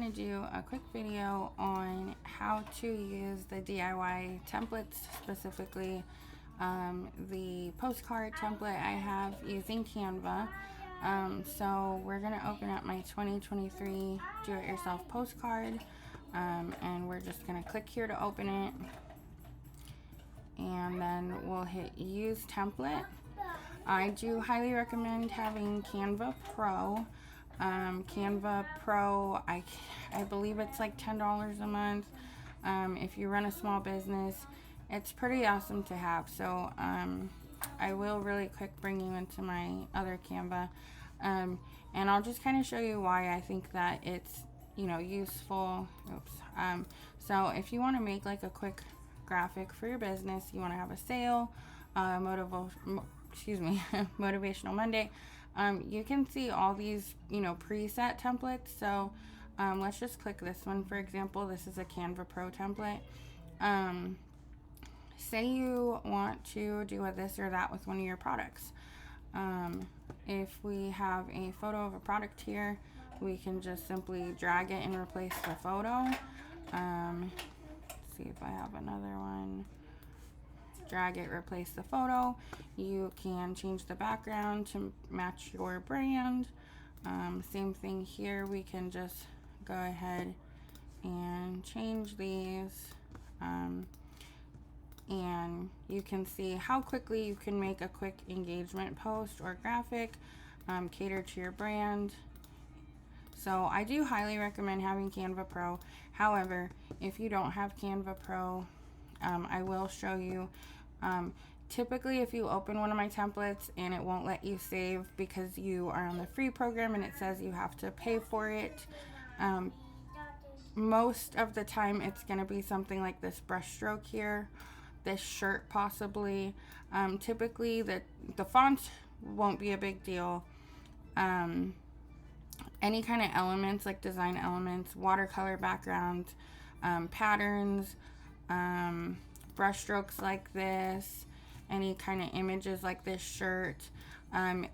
going to do a quick video on how to use the DIY templates, specifically the postcard template I have using Canva. So we're going to open up my 2023 do-it-yourself postcard, and we're just going to click here to open it, and then we'll hit use template. I do highly recommend having Canva Pro. Canva Pro, I believe it's like $10 a month. If you run a small business, it's pretty awesome to have. So I will really quick bring you into my other Canva, and I'll just kind of show you why I think that it's, you know, useful. So if you want to make like a quick graphic for your business, you want to have a sale, motivational Monday, you can see all these, you know, preset templates. So let's just click this one. For example, this is a Canva Pro template. Say you want to do a this or that with one of your products. If we have a photo of a product here, we can just simply drag it and replace the photo. Let's see if I have another one. Drag it, replace the photo. You can change the background to match your brand. Same thing here, we can just go ahead and change these, and you can see how quickly you can make a quick engagement post or graphic, cater to your brand. So I do highly recommend having Canva Pro. However, if you don't have Canva Pro, I will show you. Typically, if you open one of my templates and it won't let you save because you are on the free program and it says you have to pay for it, most of the time it's going to be something like this brushstroke here, this shirt possibly. Typically the font won't be a big deal. Any kind of elements like design elements, watercolor background, patterns, brushstrokes like this, any kind of images like this shirt.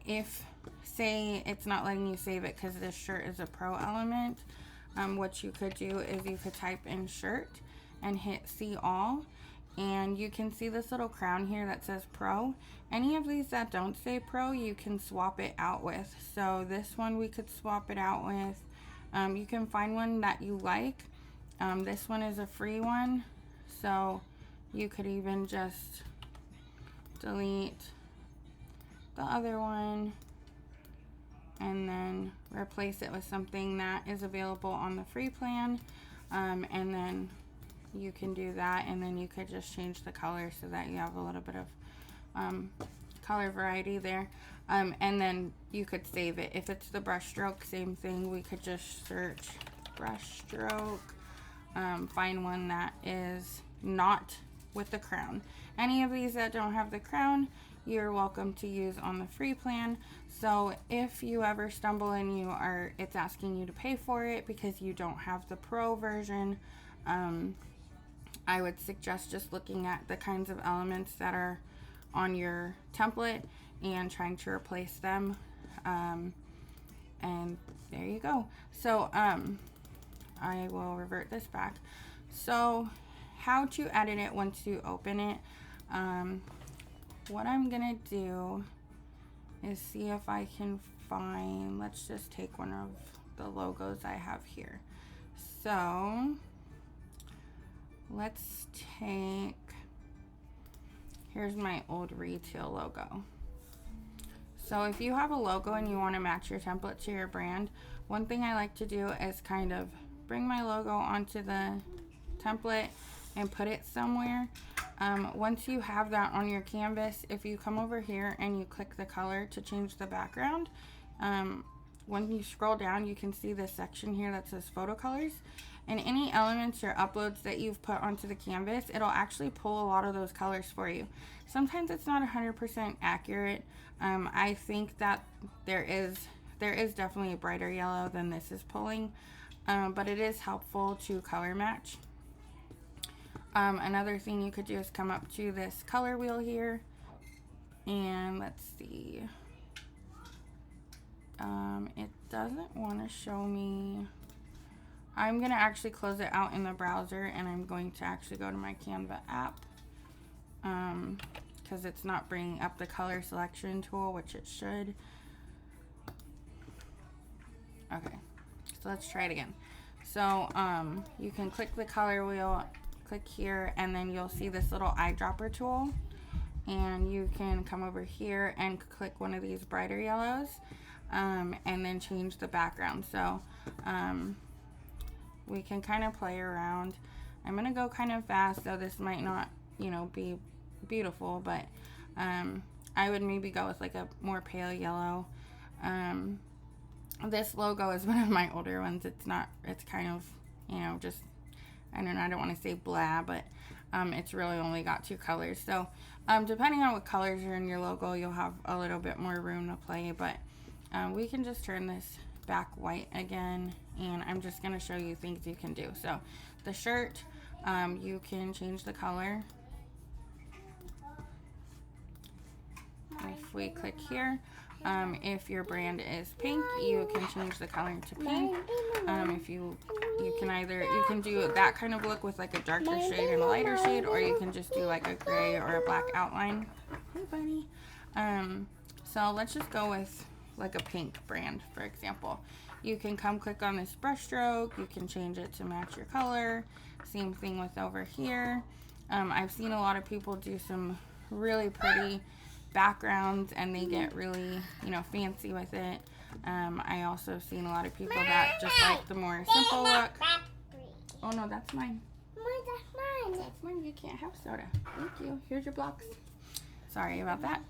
If say it's not letting you save it because this shirt is a pro element, what you could do is you could type in shirt and hit see all, and you can see this little crown here that says pro. Any of these that don't say pro, you can swap it out with. So this one we could swap it out with. You can find one that you like. This one is a free one, so you could even just delete the other one and then replace it with something that is available on the free plan, and then you can do that, and then you could just change the color so that you have a little bit of color variety there, and then you could save it. If it's the brushstroke, same thing, we could just search brushstroke, find one that is not with the crown. Any of these that don't have the crown, you're welcome to use on the free plan. So if you ever stumble and it's asking you to pay for it because you don't have the pro version, I would suggest just looking at the kinds of elements that are on your template and trying to replace them, and there you go. So I will revert this back. So how to edit it once you open it. What I'm gonna do is see if I can find, let's just take one of the logos I have here. So let's take, here's my old retail logo. So if you have a logo and you want to match your template to your brand, one thing I like to do is kind of bring my logo onto the template and put it somewhere. Once you have that on your canvas, if you come over here and you click the color to change the background, when you scroll down, you can see this section here that says photo colors, and any elements or uploads that you've put onto the canvas, it'll actually pull a lot of those colors for you. Sometimes it's not 100% accurate. I think that there is definitely a brighter yellow than this is pulling, but it is helpful to color match. Another thing you could do is come up to this color wheel here, and let's see, it doesn't want to show me. I'm going to actually close it out in the browser, and I'm going to actually go to my Canva app because it's not bringing up the color selection tool, which it should. Okay, so let's try it again. So you can click the color wheel, click here, and then you'll see this little eyedropper tool, and you can come over here and click one of these brighter yellows, and then change the background. So we can kind of play around. I'm gonna go kind of fast, so this might not, you know, be beautiful, but I would maybe go with like a more pale yellow. This logo is one of my older ones. It's kind of, you know, just, I don't know, I don't want to say blah, but it's really only got 2 colors. So depending on what colors are in your logo, you'll have a little bit more room to play, but we can just turn this back white again, and I'm just going to show you things you can do. So the shirt, you can change the color. If we click here, if your brand is pink, you can change the color to pink. If you can do that kind of look with like a darker shade and a lighter shade, or you can just do like a gray or a black outline. Hey buddy. So let's just go with like a pink brand, for example. You can come click on this brush stroke, you can change it to match your color. Same thing with over here. I've seen a lot of people do some really pretty backgrounds, and they get really, you know, fancy with it. I also have seen a lot of people that just like the more simple look. Oh no, that's mine. That's mine. You can't have soda. Thank you. Here's your blocks. Sorry about that.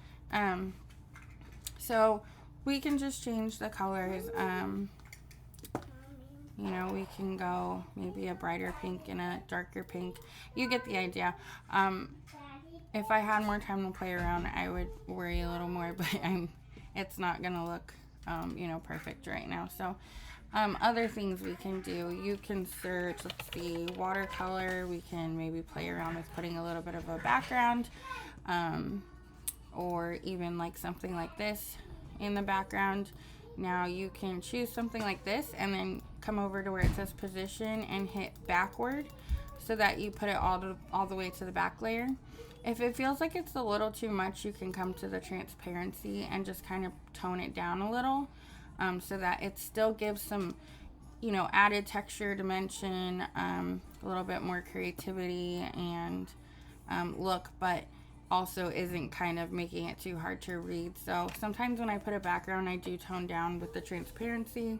So we can just change the colors. You know, we can go maybe a brighter pink and a darker pink. You get the idea. If I had more time to play around, I would worry a little more, but it's not gonna look, you know, perfect right now. So other things we can do, you can search, let's see, watercolor. We can maybe play around with putting a little bit of a background, or even like something like this in the background. Now you can choose something like this and then come over to where it says position and hit backward, so that you put it all the way to the back layer. If it feels like it's a little too much, you can come to the transparency and just kind of tone it down a little, so that it still gives some, you know, added texture, dimension, a little bit more creativity and look, but also isn't kind of making it too hard to read. So sometimes when I put a background, I do tone down with the transparency.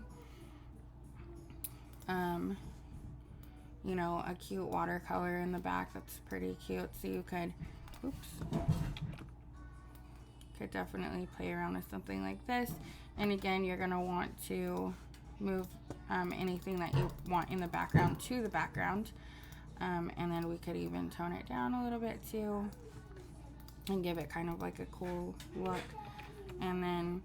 You know, a cute watercolor in the back, that's pretty cute. So you could, could definitely play around with something like this. And again, you're gonna want to move anything that you want in the background to the background. And then we could even tone it down a little bit too, and give it kind of like a cool look. And then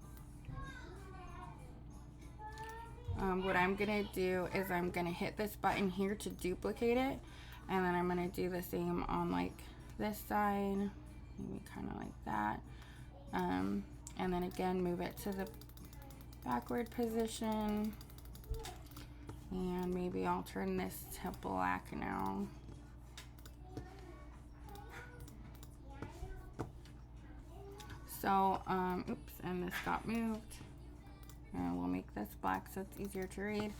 what I'm gonna do is I'm gonna hit this button here to duplicate it, and then I'm gonna do the same on like this side, maybe kind of like that, and then again move it to the backward position, and maybe I'll turn this to black now. So oops, and this got moved. And we'll make this black so it's easier to read.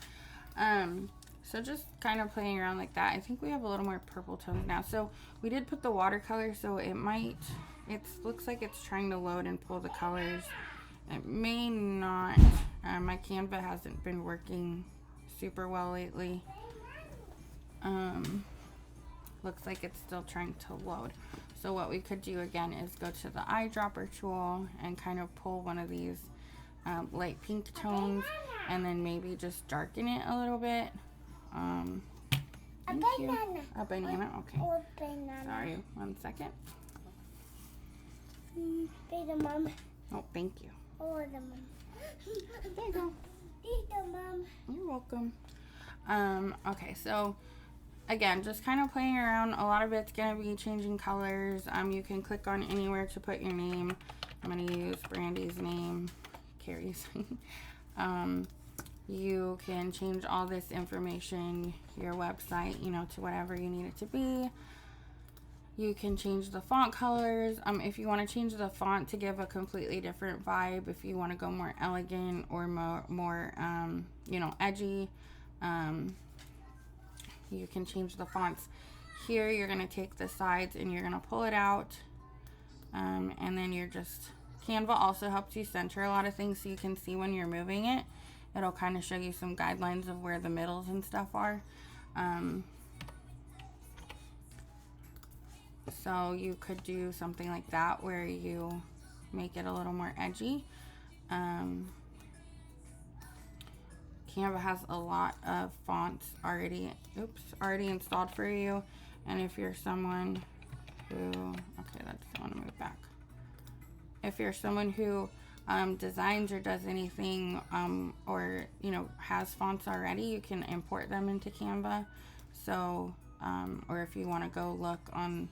So just kind of playing around like that. I think we have a little more purple tones now. So we did put the watercolor, so it looks like it's trying to load and pull the colors. It may not. My Canva hasn't been working super well lately. Looks like it's still trying to load. So what we could do again is go to the eyedropper tool and kind of pull one of these light pink tones, and then maybe just darken it a little bit. Thank you. A banana, okay. Sorry, 1 second. Peter, Mom. Oh, thank you. Oh, the Mom. There you go. Peter, Mom. You're welcome. Okay, so again, just kind of playing around. A lot of it's gonna be changing colors. You can click on anywhere to put your name. I'm gonna use Brandy's name, Carrie's. You can change all this information, your website, you know, to whatever you need it to be. You can change the font colors. If you want to change the font to give a completely different vibe, if you want to go more elegant or more you know, edgy, you can change the fonts. Here, you're going to take the sides and you're going to pull it out. And then you're just, Canva also helps you center a lot of things so you can see when you're moving it. It'll kind of show you some guidelines of where the middles and stuff are. So you could do something like that where you make it a little more edgy. Canva has a lot of fonts already installed for you. And if you're someone who, okay, that doesn't want to move back. If you're someone who designs or does anything or, you know, has fonts already, you can import them into Canva. So, or if you want to go look on,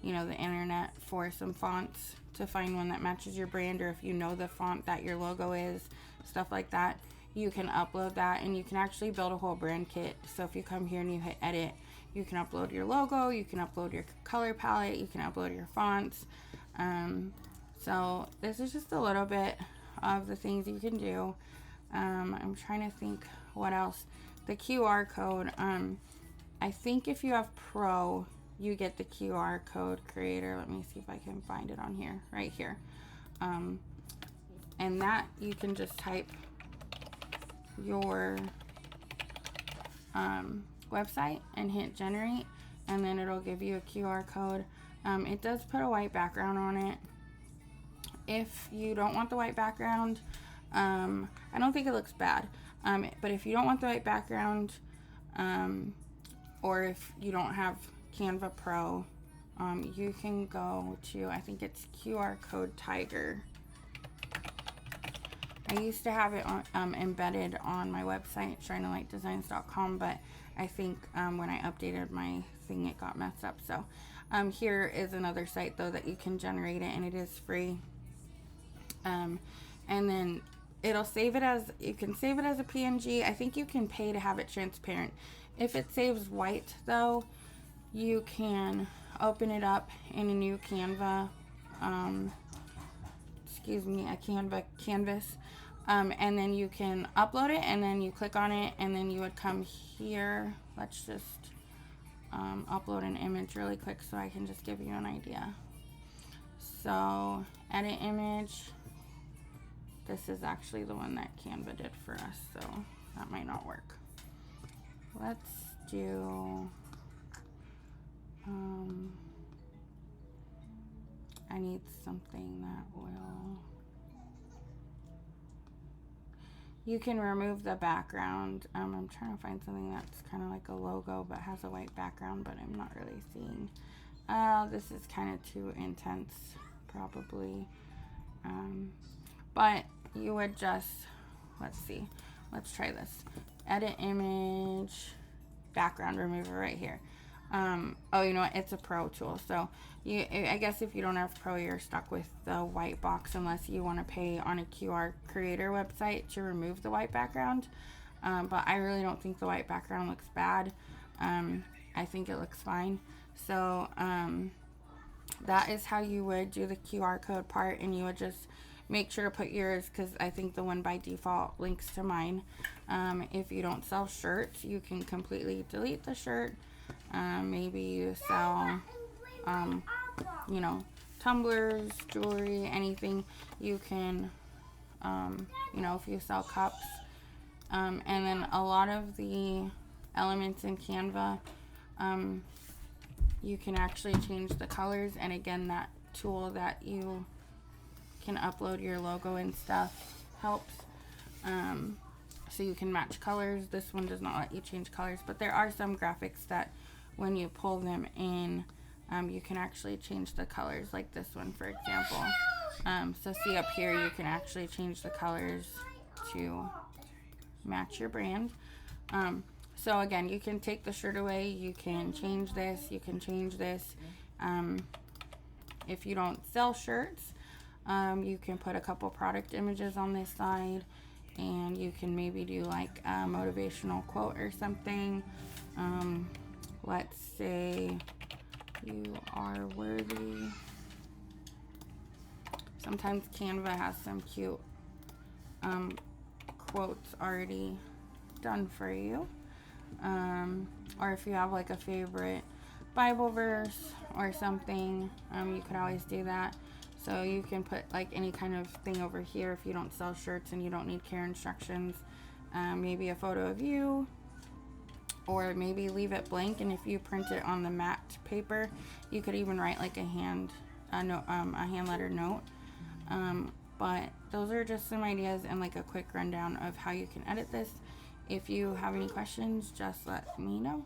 you know, the internet for some fonts to find one that matches your brand, or if you know the font that your logo is, stuff like that, you can upload that and you can actually build a whole brand kit. So if you come here and you hit edit, you can upload your logo, you can upload your color palette, you can upload your fonts. So this is just a little bit of the things you can do. I'm trying to think what else. The QR code. I think if you have Pro, you get the QR code creator. Let me see if I can find it on here, right here. And that you can just type your website and hit generate, and then it'll give you a QR code. It does put a white background on it. If you don't want the white background, I don't think it looks bad, but if you don't want the white background, or if you don't have Canva Pro, you can go to, I think it's QR code Tiger. I used to have it on, embedded on my website, shinelightdesigns.com, but I think when I updated my thing, it got messed up. So here is another site though that you can generate it, and it is free. And then it'll save it as, you can save it as a PNG. I think you can pay to have it transparent. If it saves white though, you can open it up in a new Canva, a canvas, and then you can upload it, and then you click on it, and then you would come here. Let's just upload an image really quick so I can just give you an idea. So edit image. This is actually the one that Canva did for us, so that might not work. Let's do I need something that will, you can remove the background. I'm trying to find something that's kind of like a logo but has a white background, but I'm not really seeing. This is kind of too intense probably, but you would just, let's see, let's try this. Edit image, background remover right here. Oh, you know what? It's a Pro tool. So I guess if you don't have Pro, you're stuck with the white box unless you want to pay on a QR creator website to remove the white background. But I really don't think the white background looks bad. I think it looks fine. So that is how you would do the QR code part, and you would just make sure to put yours, because I think the one by default links to mine. If you don't sell shirts, you can completely delete the shirt. Maybe you sell, you know, tumblers, jewelry, anything. You can, you know, if you sell cups. And then a lot of the elements in Canva, you can actually change the colors. And again, that tool that you can upload your logo and stuff helps. So you can match colors. This one does not let you change colors, but there are some graphics that when you pull them in, you can actually change the colors, like this one, for example. So see up here, you can actually change the colors to match your brand. So again, you can take the shirt away, you can change this, you can change this. If you don't sell shirts, you can put a couple product images on this side. and you can maybe do like a motivational quote or something. Let's say you are worthy. Sometimes Canva has some cute quotes already done for you. Or if you have like a favorite Bible verse or something, you could always do that. So you can put like any kind of thing over here if you don't sell shirts and you don't need care instructions. Maybe a photo of you, or maybe leave it blank, and if you print it on the matte paper, you could even write like a hand lettered note. But those are just some ideas and like a quick rundown of how you can edit this. If you have any questions, just let me know.